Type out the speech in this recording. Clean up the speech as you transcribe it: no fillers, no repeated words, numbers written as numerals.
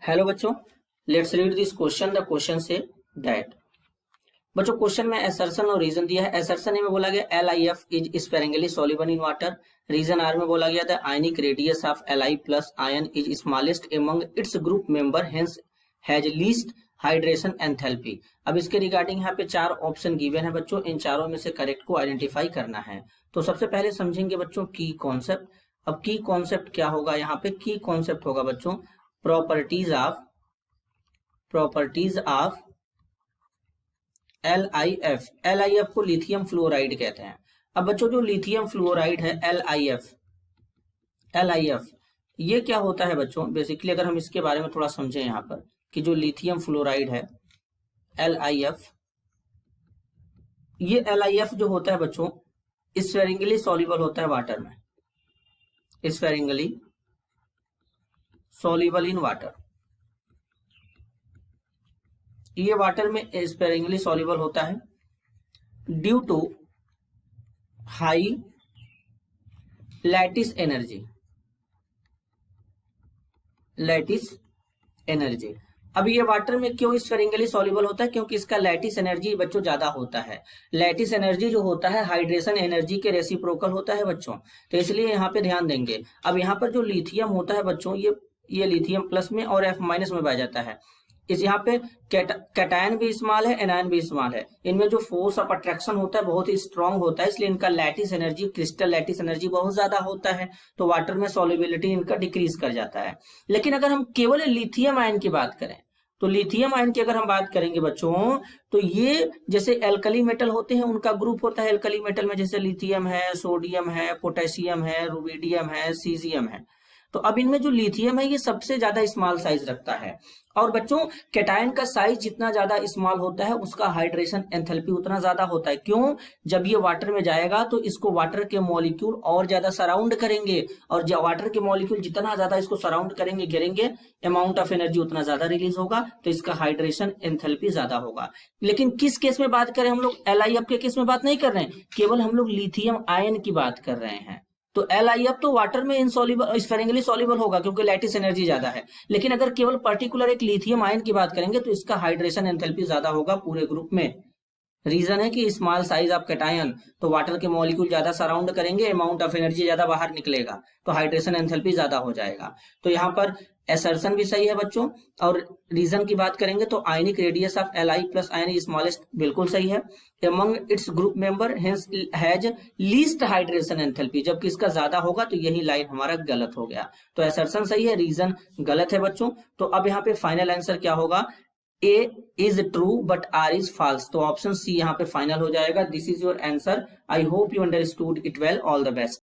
Hello बच्चों, let's read this question. The question says that बच्चों question में assertion और रीजन दिया है। असर्शन ए में बोला गया LiF is sparingly soluble in water. Reason R में बोला गया the ionic radius of Li plus ion is smallest among its group member hence has least hydration enthalpy. अब इसके रिगार्डिंग यहाँ पे चार ऑप्शन गिवन है बच्चों, इन चारों में से करेक्ट को आइडेंटिफाई करना है। तो सबसे पहले समझेंगे बच्चों की कॉन्सेप्ट। अब की कॉन्सेप्ट क्या होगा, यहाँ पे की कॉन्सेप्ट होगा बच्चों प्रॉपर्टीज ऑफ LiF को लिथियम फ्लोराइड कहते हैं। अब बच्चों जो लिथियम फ्लोराइड है LiF ये क्या होता है बच्चों, बेसिकली अगर हम इसके बारे में थोड़ा समझें यहाँ पर कि जो लिथियम फ्लोराइड है LiF, ये LiF जो होता है बच्चों स्फेरिंगली सॉल्युबल होता है वाटर में, स्फेरिंगली सॉल्युबल इन वाटर। ये वाटर में स्पेरिंगली सॉल्युबल होता है due to high lattice energy. अब ये वाटर में क्यों स्पेरिंगली सॉल्युबल होता है, क्योंकि इसका लैटिस एनर्जी बच्चों ज्यादा होता है। लैटिस एनर्जी जो होता है हाइड्रेशन एनर्जी के रेसिप्रोकल होता है बच्चों, तो इसलिए यहाँ पे ध्यान देंगे। अब यहाँ पर जो लिथियम होता है बच्चों ये लिथियम प्लस में और F माइनस में बह जाता है। इस यहाँ पे कैटायन भी इस्तेमाल है, एनायन भी इस्तेमाल है। इनमें जो फोर्स ऑफ अट्रैक्शन होता है बहुत ही स्ट्रांग होता है, इसलिए इनका lattice energy, crystal lattice energy बहुत ज्यादा होता है, तो वाटर में सॉल्युबिलिटी इनका डिक्रीज कर जाता है। लेकिन अगर हम केवल लिथियम आयन की बात करें, तो लिथियम आयन की अगर हम बात करेंगे बच्चों, तो ये जैसे एल्कली मेटल होते हैं उनका ग्रुप होता है एल्कली मेटल में, जैसे लिथियम है, सोडियम है, पोटेशियम है, रुबिडियम है, सीजियम है। तो अब इनमें जो लिथियम है ये सबसे ज्यादा स्मॉल साइज रखता है। और बच्चों कैटायन का साइज जितना ज्यादा स्मॉल होता है उसका हाइड्रेशन एंथैल्पी उतना ज्यादा होता है। क्यों? जब ये वाटर में जाएगा तो इसको वाटर के मॉलिक्यूल और ज्यादा सराउंड करेंगे, और जब वाटर के मॉलिक्यूल जितना ज्यादा इसको सराउंड करेंगे, घेरेंगे, अमाउंट ऑफ एनर्जी उतना ज्यादा रिलीज होगा, तो इसका हाइड्रेशन एंथैल्पी ज्यादा होगा। लेकिन किस केस में बात करें हम लोग, LiF के केस में बात नहीं कर रहे हैं, केवल हम लोग लिथियम आयन की बात कर रहे हैं। तो LiF तो वाटर में इनसॉल्युबल, स्फेरिंगली सॉल्युबल होगा क्योंकि लैटिस एनर्जी ज्यादा है। लेकिन अगर केवल पर्टिकुलर एक लिथियम आयन की बात करेंगे तो इसका हाइड्रेशन एंथैल्पी ज्यादा होगा पूरे ग्रुप में। रीजन है कि स्मॉल साइज ऑफ कैटायन, तो वाटर के मॉलिक्यूल ज्यादा सराउंड करेंगे, अमाउंट ऑफ एनर्जी ज्यादा बाहर निकलेगा, तो हाइड्रेशन एंथैल्पी ज्यादा हो जाएगा। तो यहाँ पर असर्शन भी सही है बच्चों। और रीजन की बात करेंगे तो आयनिक radius of Li plus ion smallest बिल्कुल सही है। Among it's group member hence has least hydration enthalpy, जबकि इसका ज्यादा होगा, तो यही लाइन हमारा गलत हो गया। तो असर्शन सही है, रीजन गलत है बच्चों। तो अब यहाँ पे फाइनल आंसर क्या होगा, A is true but R is false। तो ऑप्शन C यहाँ पे फाइनल हो जाएगा। This is your answer. I hope you understood it well. All the best.